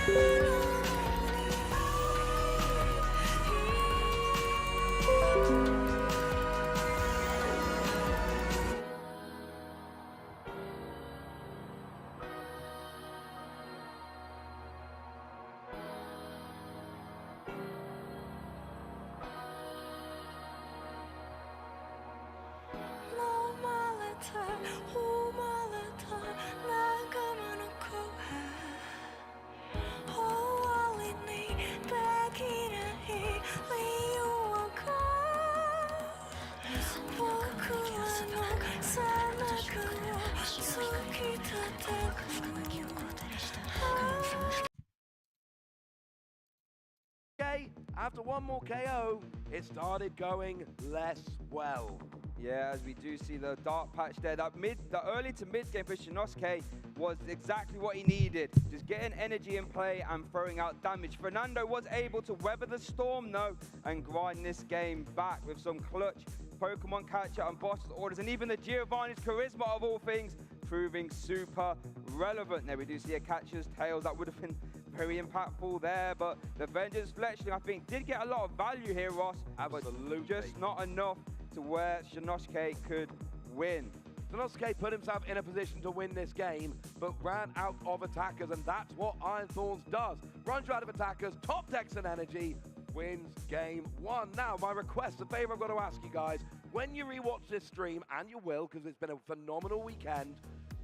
S5: える
S3: Okay, after one more KO, it started going less well.
S2: Yeah, as we do see the dark patch there, the early to mid game for Shinosuke was exactly what he needed. Just getting energy in play and throwing out damage. Fernando was able to weather the storm though and grind this game back with some clutch Pokemon catcher and boss orders, and even the Giovanni's charisma of all things proving super relevant. There we do see a catcher's tails that would have been very impactful there, but the Vengeance Fletchling, I think, did get a lot of value here, Ross.
S3: Absolutely.
S2: But just not enough to where Shinosuke could win.
S3: Shinosuke put himself in a position to win this game, but ran out of attackers, and that's what Iron Thorns does. Runs out of attackers, top decks and energy, wins game one. Now, my request, the favor I've got to ask you guys, when you rewatch this stream, and you will, because it's been a phenomenal weekend,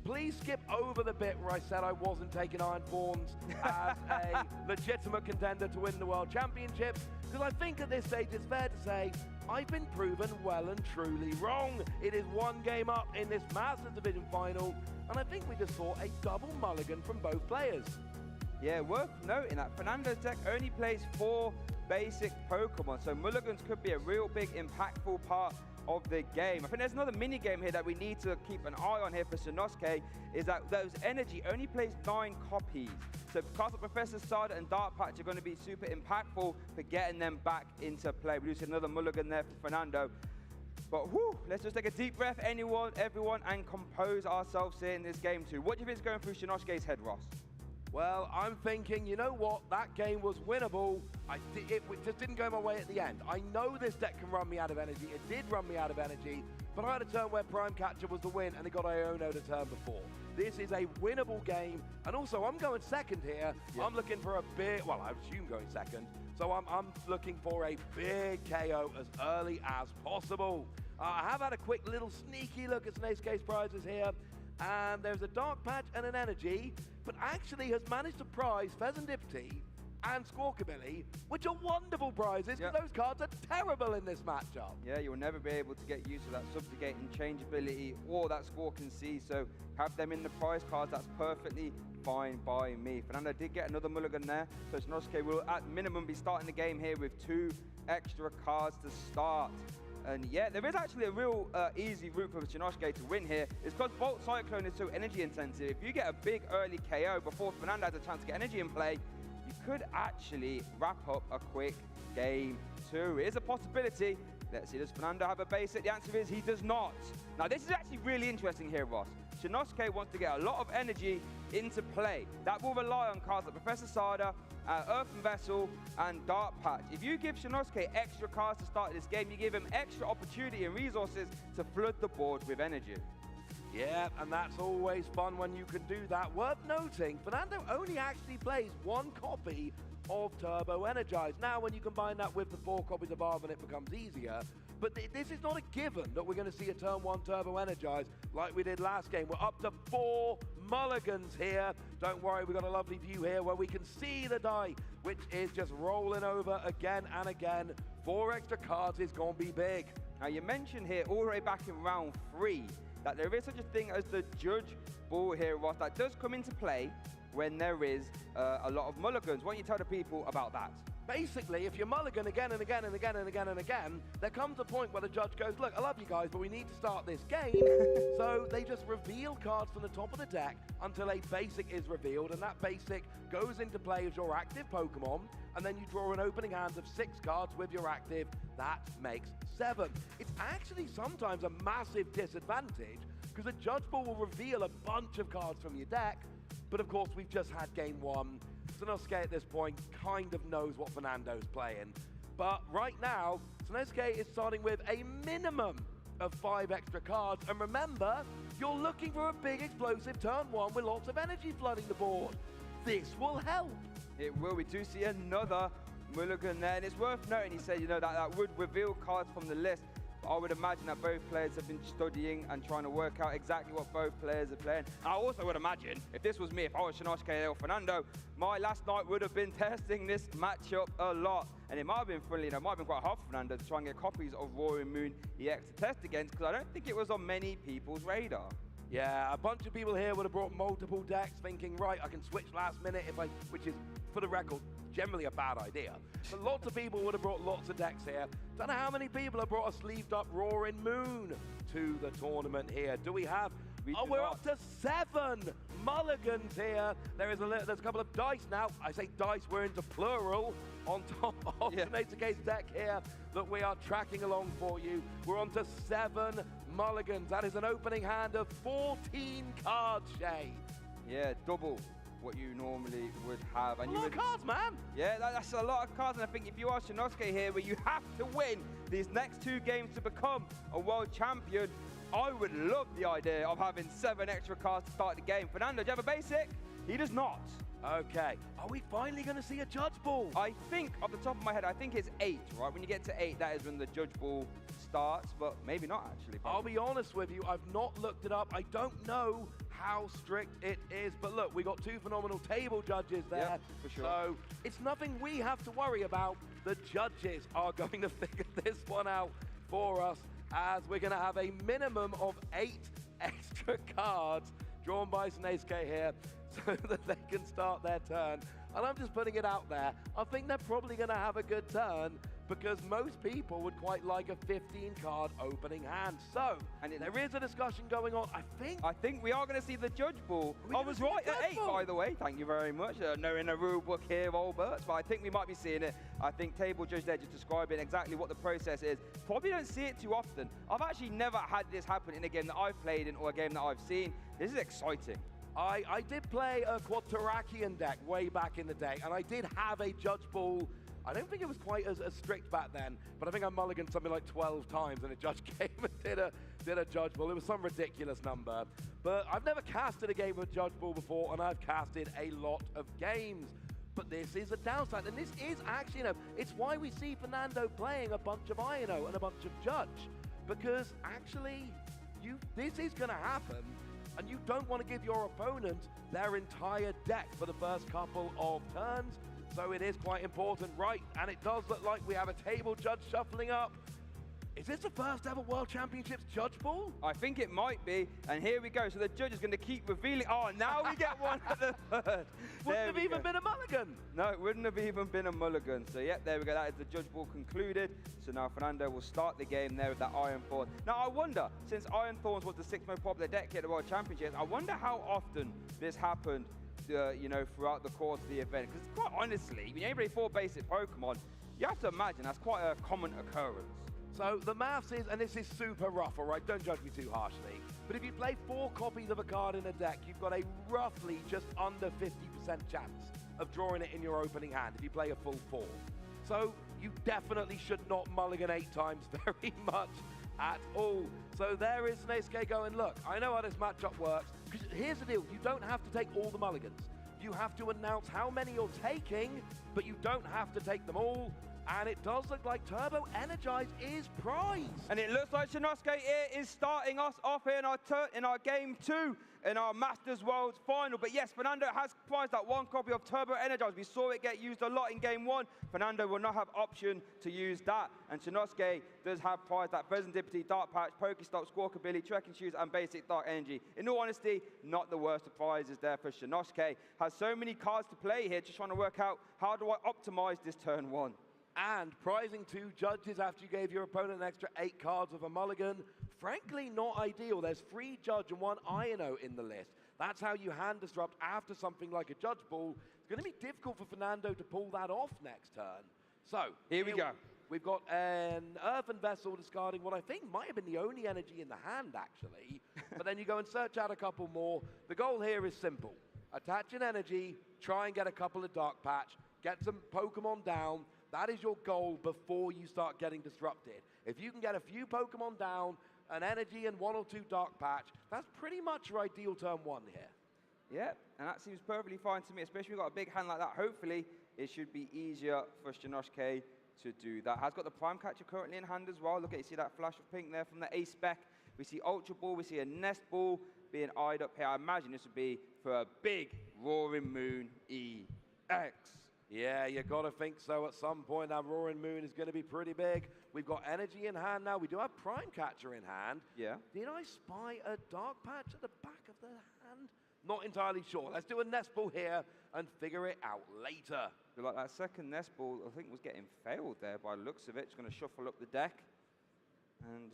S3: please skip over the bit where I said I wasn't taking Iron Thorns as a legitimate contender to win the World Championships, because I think at this stage it's fair to say I've been proven well and truly wrong. It is one game up in this Masters Division final, and I think we just saw a double mulligan from both players.
S2: Yeah, worth noting that Fernando's deck only plays 4 basic Pokemon, so mulligans could be a real big impactful part of the game. I think there's another mini game here that we need to keep an eye on here for Shinosuke, is that those energy only plays 9 copies. So Castle Professor Sada and Dark Patch are going to be super impactful for getting them back into play. We do see another mulligan there for Fernando. But whew, let's just take a deep breath, everyone, and compose ourselves here in this game too. What do you think is going through Shinosuke's head, Ross?
S3: Well, I'm thinking, you know what? That game was winnable. It just didn't go my way at the end. I know this deck can run me out of energy. It did run me out of energy, but I had a turn where Prime Catcher was the win, and it got Iono the turn before. This is a winnable game, and also I'm going second here. Yeah. I'm looking for a big, well, I assume going second, so I'm looking for a big KO as early as possible. I have had a quick little sneaky look at Snake's prizes here, and there's a Dark Patch and an Energy, but actually has managed to prize Pheasantipity and Squawkabilly, which are wonderful prizes, because those cards are terrible in this matchup.
S2: Yeah, you'll never be able to get used to that Subjugate and Changeability or that Squawk and See, so have them in the prize cards, that's perfectly fine by me. Fernando did get another mulligan there, so Shinosuke will at minimum be starting the game here with 2 extra cards to start. And yeah, there is actually a real easy route for Shinosuke to win here. It's because Volt Cyclone is so energy intensive. If you get a big early KO before Fernando has a chance to get energy in play, you could actually wrap up a quick game 2. It is a possibility. Let's see, does Fernando have a basic? The answer is he does not. Now this is actually really interesting here, Ross. Shinosuke wants to get a lot of energy into play. That will rely on cards like Professor Sada, Earthen Vessel, and Dark Patch. If you give Shinosuke extra cards to start this game, you give him extra opportunity and resources to flood the board with energy.
S3: Yeah, and that's always fun when you can do that. Worth noting, Fernando only actually plays 1 copy of Turbo Energize. Now, when you combine that with the 4 copies of Arven, it becomes easier. But this is not a given that we're going to see a turn 1 Turbo Energize like we did last game. We're up to 4 mulligans here. Don't worry, we've got a lovely view here where we can see the die, which is just rolling over again and again. 4 extra cards is going to be big.
S2: Now, you mentioned here all the way back in round 3 that there is such a thing as the Judge Ball here, Ross, that does come into play when there is a lot of mulligans. Why don't you tell the people about that?
S3: basically, if you mulligan again and again and again and again and again, there comes a point where the judge goes, look, I love you guys, but we need to start this game. So they just reveal cards from the top of the deck until a basic is revealed, and that basic goes into play as your active Pokemon, and then you draw an opening hand of 6 cards with your active. That makes 7. It's actually sometimes a massive disadvantage, because a Judge Ball will reveal a bunch of cards from your deck, but of course we've just had game 1. Sanosuke at this point kind of knows what Fernando's playing. But right now, Sanosuke is starting with a minimum of 5 extra cards. And remember, you're looking for a big explosive turn 1 with lots of energy flooding the board. This will help.
S2: It will. We do see another mulligan there. And it's worth noting, he said, that would reveal cards from the list. I would imagine that both players have been studying and trying to work out exactly what both players are playing. And I also would imagine, if this was me, if I was Sanosuke or Fernando, my last night would have been testing this matchup a lot. And it might have been friendly, it might have been quite hard for Fernando to try and get copies of Roaring Moon EX to test against, because I don't think it was on many people's radar.
S3: Yeah, a bunch of people here would have brought multiple decks thinking, right, I can switch last minute, which is, for the record, generally a bad idea. But lots of people would have brought lots of decks here. Don't know how many people have brought a sleeved up Roaring Moon to the tournament here. Do we have? We're up to 7 mulligans here. There's a couple of dice now. I say dice, we're into plural on top of Sanosuke's deck here that we are tracking along for you. We're on to 7 mulligans. That is an opening hand of 14 cards, Shay.
S2: Yeah, double what you normally would have. And
S3: a lot of cards, man.
S2: Yeah, that's a lot of cards. And I think if you are Sanosuke here, where you have to win these next 2 games to become a world champion, I would love the idea of having 7 extra cards to start the game. Fernando, do you have a basic? He does not.
S3: Okay. Are we finally going to see a Judge Ball?
S2: I think, off the top of my head, I think it's 8, right? When you get to 8, that is when the Judge Ball starts, but maybe not, actually.
S3: I'll be honest with you, I've not looked it up. I don't know how strict it is, but look, we got 2 phenomenal table judges there.
S2: Yep, for sure.
S3: So it's nothing we have to worry about. The judges are going to figure this one out for us, as we're going to have a minimum of 8 extra cards drawn by Sanosuke here so that they can start their turn. And I'm just putting it out there. I think they're probably going to have a good turn, because most people would quite like a 15-card opening hand. So, there is a discussion going on. I think
S2: we are going to see the Judge Ball. I was right at 8, by the way. Thank you very much. Knowing a rule book here, Albert, but I think we might be seeing it. I think Table Judge there just describing exactly what the process is. Probably don't see it too often. I've actually never had this happen in a game that I've played in or a game that I've seen. This is exciting.
S3: I did play a Quadrakian deck way back in the day, and I did have a Judge Ball. I don't think it was quite as strict back then, but I think I mulliganed something like 12 times, and a judge came and did a Judge Ball. It was some ridiculous number. But I've never casted a game of Judge Ball before, and I've casted a lot of games. But this is a downside, and this is actually, it's why we see Fernando playing a bunch of Ino and a bunch of Judge, because actually, this is going to happen, and you don't want to give your opponent their entire deck for the first couple of turns. So it is quite important, right? And it does look like we have a table judge shuffling up. Is this the first ever World Championships Judge Ball?
S2: I think it might be. And here we go. So the judge is going to keep revealing. Oh, now we get one at the third.
S3: Wouldn't have even been a mulligan.
S2: No, it wouldn't have even been a mulligan. So, yep, there we go. That is the Judge Ball concluded. So now Fernando will start the game there with that Iron Thorn. Now, I wonder, since Iron Thorns was the 6th most popular deck here at the World Championships, I wonder how often this happened throughout the course of the event. Because quite honestly, when you play 4 basic Pokemon, you have to imagine that's quite a common occurrence.
S3: So the maths is, and this is super rough, all right? Don't judge me too harshly. But if you play 4 copies of a card in a deck, you've got a roughly just under 50% chance of drawing it in your opening hand if you play a full 4. So you definitely should not mulligan 8 times very much at all. So there is Sanosuke going, look, I know how this matchup works. Because here's the deal, you don't have to take all the mulligans. You have to announce how many you're taking, but you don't have to take them all. And it does look like Turbo Energize is prize.
S2: And it looks like Sanosuke here is starting us off here in our game 2. in our Masters Worlds final. But yes, Fernando has prized that one copy of Turbo Energize. We saw it get used a lot in game one. Fernando will not have option to use that. And Shinosuke does have prized that Serendipity, Dark Patch, Pokestop, Squawkabilly, Trekking Shoes, and Basic Dark Energy. In all honesty, not the worst of prizes there for Shinosuke. Has so many cards to play here, just trying to work out how do I optimize this turn one.
S3: And prizing 2 judges after you gave your opponent an extra 8 cards of a mulligan, frankly not ideal. There's 3 judge and 1 Ino in the list. That's how you hand disrupt after something like a judge ball. It's going to be difficult for Fernando to pull that off next turn. So,
S2: here we go.
S3: We've got an Earthen Vessel discarding what I think might have been the only energy in the hand, actually. But then you go and search out a couple more. The goal here is simple. Attach an energy, try and get a couple of Dark Patch, get some Pokemon down. That is your goal before you start getting disrupted. If you can get a few Pokemon down, an energy and 1 or 2 Dark Patch, that's pretty much your ideal turn one here.
S2: Yeah, and that seems perfectly fine to me, especially if we've got a big hand like that. Hopefully, it should be easier for Shinosuke to do that. Has got the Prime Catcher currently in hand as well. Look at, you see that flash of pink there from the A-Spec. We see Ultra Ball, we see a Nest Ball being eyed up here. I imagine this would be for a big Roaring Moon EX.
S3: Yeah, you got to think so at some point. That Roaring Moon is going to be pretty big. We've got energy in hand now. We do have Prime Catcher in hand.
S2: Yeah.
S3: Did I spy a Dark Patch at the back of the hand? Not entirely sure. Let's do a Nest Ball here and figure it out later.
S2: Feel like that second Nest Ball, I think, was getting failed there by the looks of it. It's going to shuffle up the deck. And,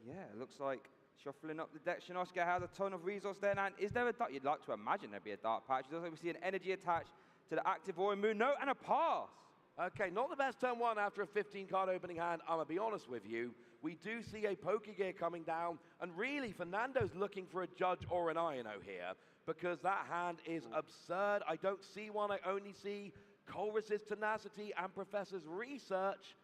S2: yeah, it looks like shuffling up the deck. Shinosuke has a ton of resource there. And is there a dark? You'd like to imagine there'd be a Dark Patch. There's we see an energy attached to the active Roaring Moon. No, and a pass.
S3: Okay, not the best turn one after a 15-card opening hand. I'm going to be honest with you. We do see a Pokegear coming down. And really, Fernando's looking for a Judge or an Ino here because that hand is absurd. I don't see one. I only see Colress's Tenacity and Professor's Research.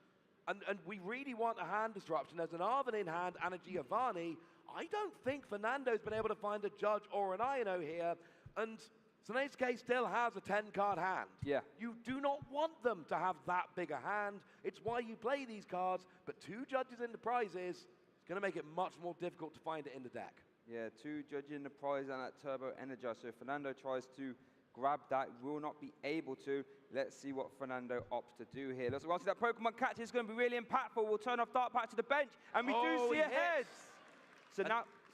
S3: And we really want a hand disruption. There's an Arven in hand and a Giovanni. I don't think Fernando's been able to find a Judge or an Ino here. And Tsunade still has a 10-card hand.
S2: Yeah.
S3: You do not want them to have that big a hand. It's why you play these cards, but 2 judges in the prizes, it's going to make it much more difficult to find it in the deck.
S2: Yeah, 2 judging the prize and that Turbo Energize. So if Fernando tries to grab that, will not be able to. Let's see what Fernando opts to do here. Let's see that Pokemon catch is going to be really impactful. We'll turn off Dark Patch to the bench, and we do see a head. So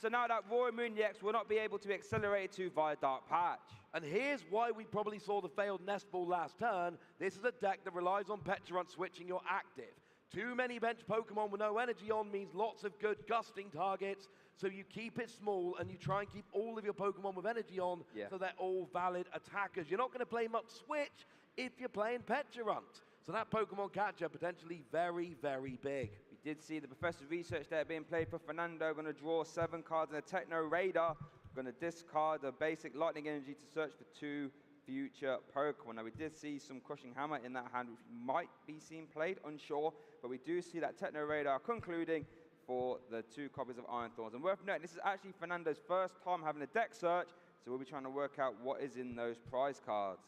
S2: now that Roaring Moon EX will not be able to be accelerated to via Dark Patch.
S3: And here's why we probably saw the failed Nest Ball last turn. This is a deck that relies on Pecharunt switching your active. Too many bench Pokemon with no energy on means lots of good gusting targets, so you keep it small and you try and keep all of your Pokemon with energy on, so they're all valid attackers. You're not going to play much Switch if you're playing Pecharunt. So that Pokemon catcher potentially very, very big.
S2: We did see the Professor's Research there being played for Fernando. Going to draw 7 cards and a Techno Radar. Going to discard the basic Lightning Energy to search for 2 future Pokemon. Now, we did see some Crushing Hammer in that hand, which might be seen played, unsure. But we do see that Techno Radar concluding for the 2 copies of Iron Thorns. And worth noting, this is actually Fernando's first time having a deck search, so we'll be trying to work out what is in those prize cards.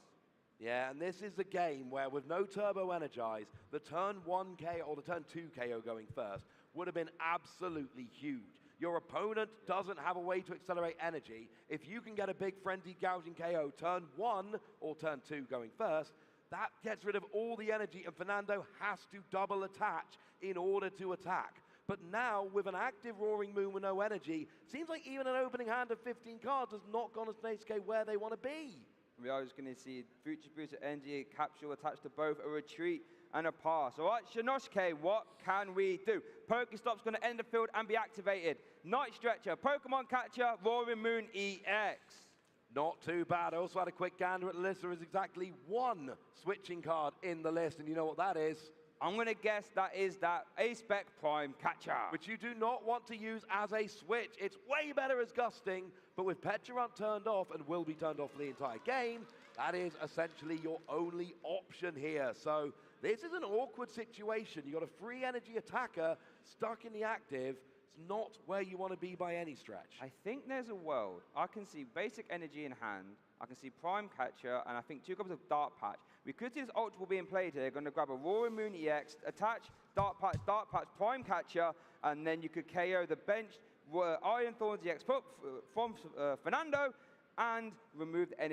S3: Yeah, and this is the game where with no Turbo Energize, the turn 1 KO or the turn 2 KO going first would have been absolutely huge. Your opponent doesn't have a way to accelerate energy. If you can get a big Frenzy Gouging KO turn 1 or turn 2 going first, that gets rid of all the energy, and Fernando has to double attach in order to attack. But now, with an active Roaring Moon with no energy, seems like even an opening hand of 15 cards has not gone Tsunade where they want to be.
S2: We are just going to see Future Booster Energy Capsule attached to both, a retreat and a pass. All right, Shinosuke, what can we do? Pokestop's going to end the field and be activated. Night Stretcher, Pokemon Catcher, Roaring Moon EX.
S3: Not too bad. I also had a quick gander at the list. There is exactly 1 switching card in the list, and you know what that is?
S2: I'm going to guess that is that A-Spec Prime Catcher.
S3: Which you do not want to use as a switch. It's way better as gusting, but with Pecharunt turned off and will be turned off for the entire game, that is essentially your only option here. So this is an awkward situation. You've got a free energy attacker stuck in the active. It's not where you want to be by any stretch.
S2: I think there's a world. I can see basic energy in hand. I can see Prime Catcher, and I think 2 copies of Dark Patch. We could see this Ultra Ball being played here. Going to grab a Roaring Moon EX, attach Dark Patch, Prime Catcher, and then you could KO the benched Iron Thorns EX from Fernando and remove the energy.